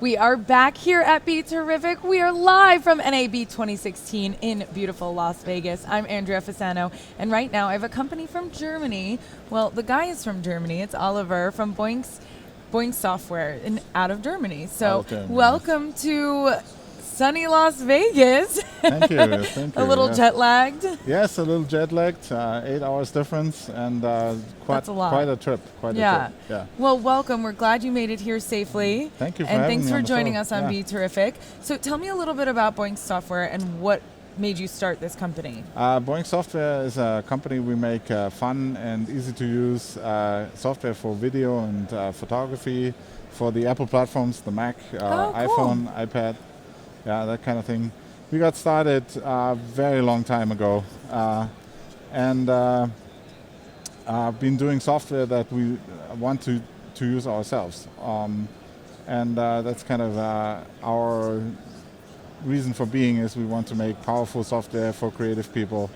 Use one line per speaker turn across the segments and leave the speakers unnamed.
We are back here at BeTerrific. We are live from NAB 2016 in beautiful Las Vegas. I'm Andrea Fasano, and right now I have a company from Germany. Well, the guy is from Germany. It's Oliver from Boinx Software out of Germany. So welcome to sunny Las Vegas.
Thank you. Thank you.
A little jet lagged.
Yes, a little jet lagged. 8 hours difference, and quite a trip.
Yeah. Well, welcome. We're glad you made it here safely.
Thank you for
and
having
thanks
me
for
on the
joining
show.
us on BeTerrific. So tell me a little bit about Boinx Software and what made you start this company.
Boinx Software is a company. We make fun and easy to use software for video and photography for the Apple platforms, the Mac, iPhone, iPad. Yeah, that kind of thing. We got started a very long time ago, and been doing software that we want to use ourselves. And that's kind of our reason for being, is we want to make powerful software for creative people,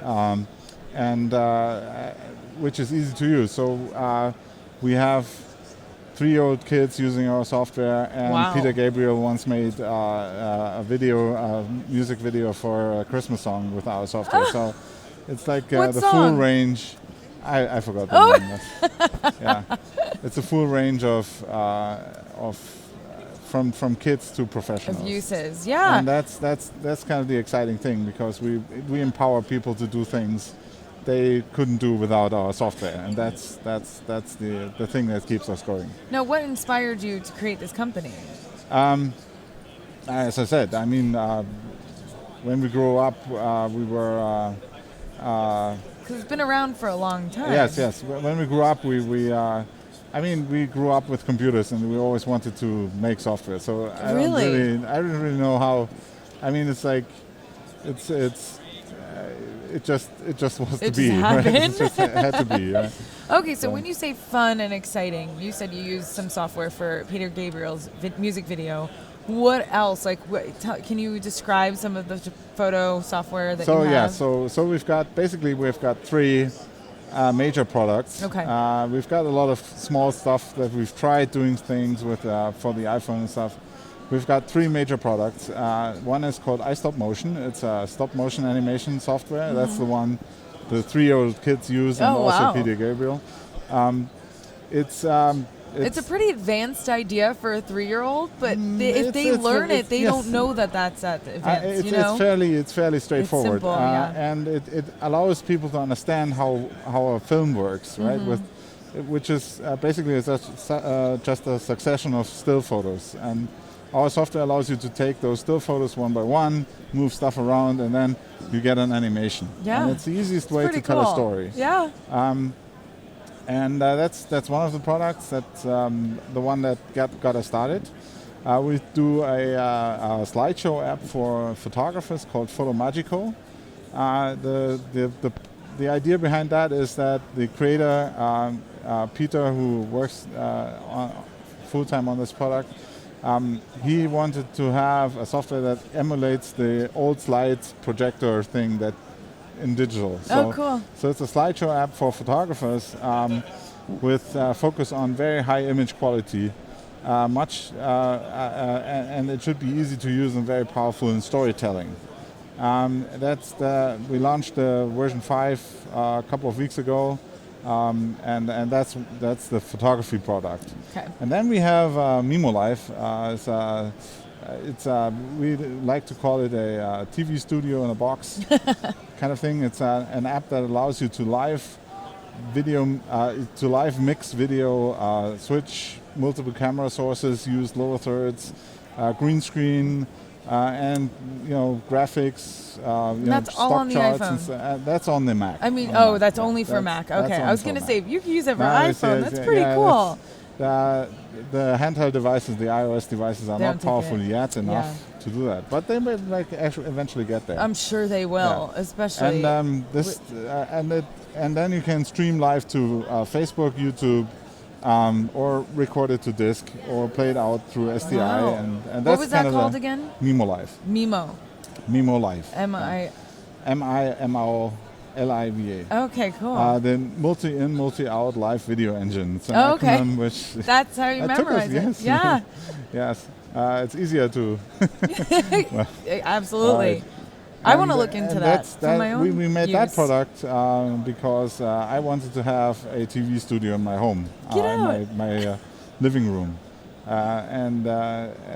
and which is easy to use. So we have 3-year-old kids using our software, and Peter Gabriel once made a music video for a Christmas song with our software. So it's like the full range. I forgot the name. Yeah, it's a full range of from kids to professionals.
Of uses, yeah.
And that's kind of the exciting thing, because we empower people to do things they couldn't do without our software, and that's the thing that keeps us going.
Now, what inspired you to create this company?
As I said, I mean, when we grew up, we were.
Because it's been around for a long time.
Yes. When we grew up, we grew up with computers, and we always wanted to make software. So I don't really know how. I mean, it's like, it just was to be. Right? It just had to be. Right?
Okay, so when you say fun and exciting, you said you used some software for Peter Gabriel's music video. What else? Like, can you describe some of the photo software that you have?
So we've got 3 major products.
Okay.
We've got a lot of small stuff that we've tried doing things with for the iPhone and stuff. We've got 3 major products. One is called iStopMotion. It's a stop-motion animation software. Mm-hmm. That's the one the 3-year-old kids use, and also Peter Gabriel. It's a
pretty advanced idea for a 3-year-old, but if they learn it, they don't know that's advanced.
It's fairly straightforward.
It's simple,
and it allows people to understand how a film works, right?
Mm-hmm.
Which is basically just a succession of still photos. And our software allows you to take those still photos one by one, move stuff around, and then you get an animation.
Yeah.
And it's the easiest way to tell a story.
Yeah.
And that's one of the products. That's the one that got us started. We do a slideshow app for photographers called Photomagico. The idea behind that is that the creator, Peter, who works full-time on this product, he wanted to have a software that emulates the old slides projector thing that in digital.
Cool.
So it's a slideshow app for photographers with focus on very high image quality, and it should be easy to use and very powerful in storytelling. We launched version 5 a couple of weeks ago, and that's the photography product.
Okay.
And then we have Mimo Live. We like to call it a TV studio in a box kind of thing. It's an app that allows you to live mix video, switch multiple camera sources, use lower thirds, green screen, and graphics.
That's all on the
iPhone. That's on the Mac.
I mean, that's only for Mac. Okay, I was going to say, if you can use it for iPhone, that's pretty cool.
The handheld devices, the iOS devices, are not powerful yet enough to do that, but they may actually eventually get there.
I'm sure they will, especially.
And and then you can stream live to Facebook, YouTube, or record it to disk, or play it out through SDI.
Wow.
And that's
what was that called again?
Mimo Live. Mimo Live. M-I-M-O LIVA.
Okay, cool.
The multi-in, multi-out live video engine. It's an acronym which...
That's how you memorize it.
Yes.
Yeah.
Yes. it's easier to.
Absolutely.
Right.
I want to
And,
look into
and
that
that's
for my own
we made that
use.
product because I wanted to have a TV studio in my home,
Get
in
out.
my living room. And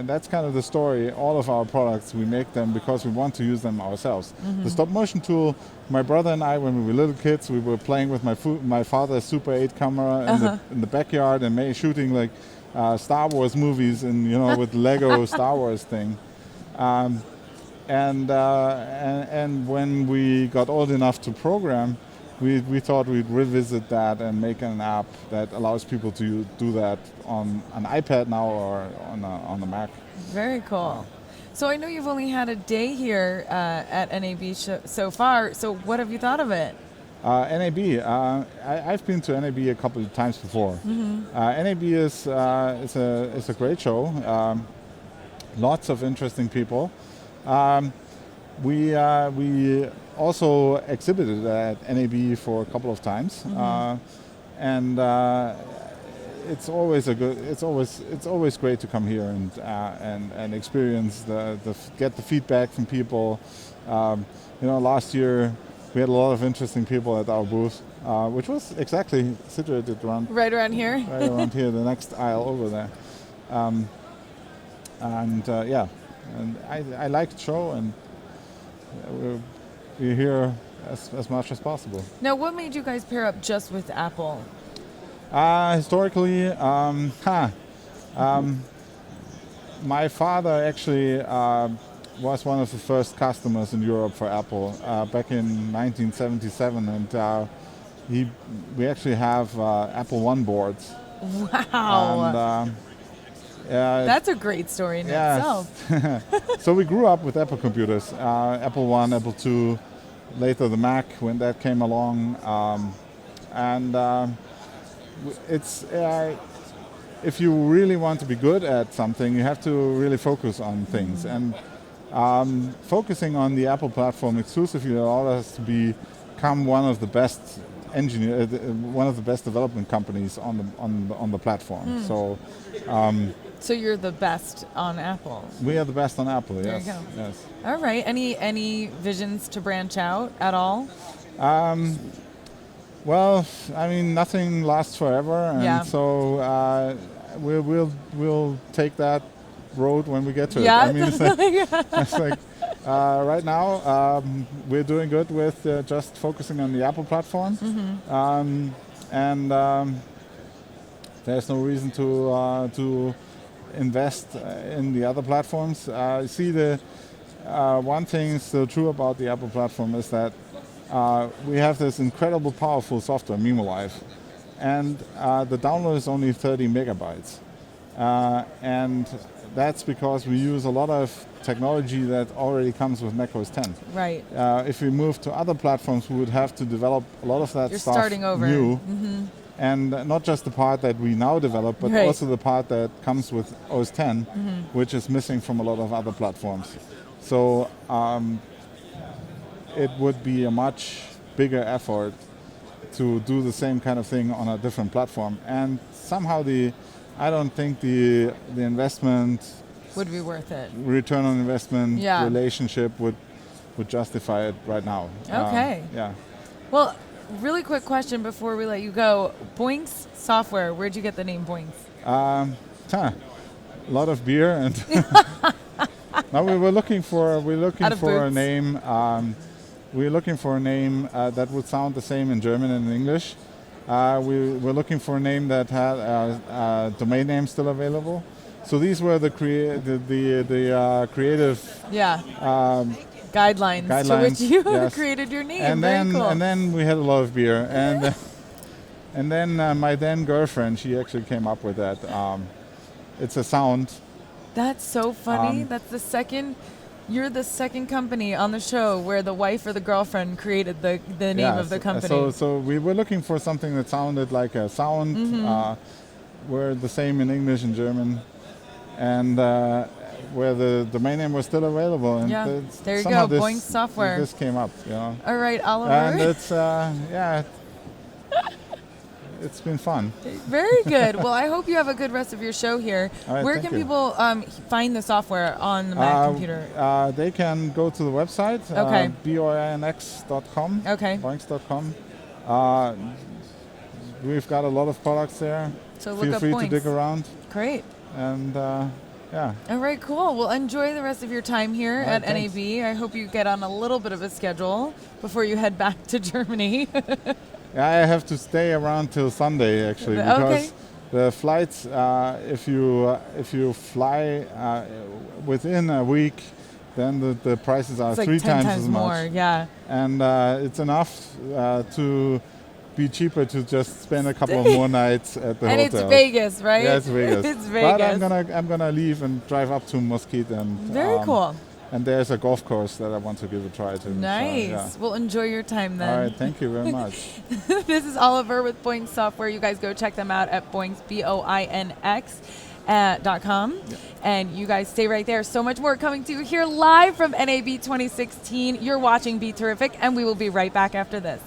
that's kind of the story. All of our products, we make them because we want to use them ourselves. The stop motion tool, my brother and I, when we were little kids, we were playing with my father's Super 8 camera in the backyard and shooting like Star Wars movies and with Lego Star Wars thing. And when we got old enough to program, we thought we'd revisit that and make an app that allows people to do that on an iPad now or on a Mac.
Very cool. So I know you've only had a day here at NAB so far. So what have you thought of it?
NAB, I've been to NAB a couple of times before. NAB is a great show. Lots of interesting people. We also exhibited at NAB for a couple of times, and it's always great to come here and experience get the feedback from people. Last year we had a lot of interesting people at our booth, which was exactly situated
right around here,
the next aisle over there, and I like the show, and we're here as much as possible.
Now, what made you guys pair up just with Apple?
Historically, my father actually was one of the first customers in Europe for Apple back in 1977, and we actually have Apple I boards.
Wow.
And,
that's a great story in itself.
So we grew up with Apple computers, Apple I, Apple II, later the Mac when that came along, it's if you really want to be good at something, you have to really focus on things, and focusing on the Apple platform exclusively allowed us to become one of the best one of the best development companies on the platform.
So you're the best on Apple.
We are the best on Apple.
There
Yes.
you go.
Yes.
All right. Any visions to branch out at all?
Well, I mean, nothing lasts forever, and so we'll take that road when we get to it. I mean, it's like right now we're doing good with just focusing on the Apple platform, and there's no reason to invest in the other platforms. See, the one thing still true about the Apple platform is that we have this incredible powerful software, MemoLive, and the download is only 30 megabytes. And that's because we use a lot of technology that already comes with macOS 10.
Right.
If we move to other platforms, we would have to develop a lot of that
You're
stuff
starting over.
new. And not just the part that we now develop, but
Right.
also the part that comes with OS 10, which is missing from a lot of other platforms. So it would be a much bigger effort to do the same kind of thing on a different platform. And somehow I don't think the investment
Would be worth it.
return on investment
Yeah.
relationship would would justify it right now.
Okay.
Yeah.
Well, really quick question before we let you go. Boinx Software, where'd you get the name Boinx?
A lot of beer and. No, we're looking for a name. We're looking for a name that would sound the same in German and in English. We're looking for a name that had a domain name still available. So these were the creative
guidelines to which you created your name.
And
Very
then
cool.
and then we had a lot of beer, and then my then girlfriend, she actually came up with that. It's a sound.
That's so funny. That's the second. You're the second company on the show where the wife or the girlfriend created the name of the company.
So we were looking for something that sounded like a sound. We're the same in English and German, and where the domain name was still available. And
there you go, Boinx Software.
This came up,
All right, Oliver.
And it's it's been fun.
Very good. Well, I hope you have a good rest of your show here.
All right,
Where
thank
can
you.
people find the software on the Mac computer?
They can go to the website,
Okay.
boinx.com,
Okay.
boinx.com. We've got a lot of products there.
So look
Feel
up
free
Boinx.
to dig around.
Great.
And yeah.
All right, cool. Well, enjoy the rest of your time here
All right,
at NAB. I hope you get on a little bit of a schedule before you head back to Germany.
Yeah, I have to stay around till Sunday actually because
Okay.
the flights, if you fly within a week, then the prices are
It's like
3
10
times
times
as
more.
much.
Yeah.
And it's enough to be cheaper to just spend a couple of more nights at the
And
hotel.
it's Vegas, right?
Yeah, it's Vegas.
It's Vegas.
But I'm gonna leave and drive up to Mesquite and
Very cool.
And there's a golf course that I want to give a try to.
Nice.
So, yeah.
Well, enjoy your time then.
All right, thank you very much.
This is Oliver with Boinx Software. You guys go check them out at Boinx, BOINX.com.
Yeah.
And you guys stay right there. So much more coming to you here live from NAB 2016. You're watching BeTerrific, and we will be right back after this.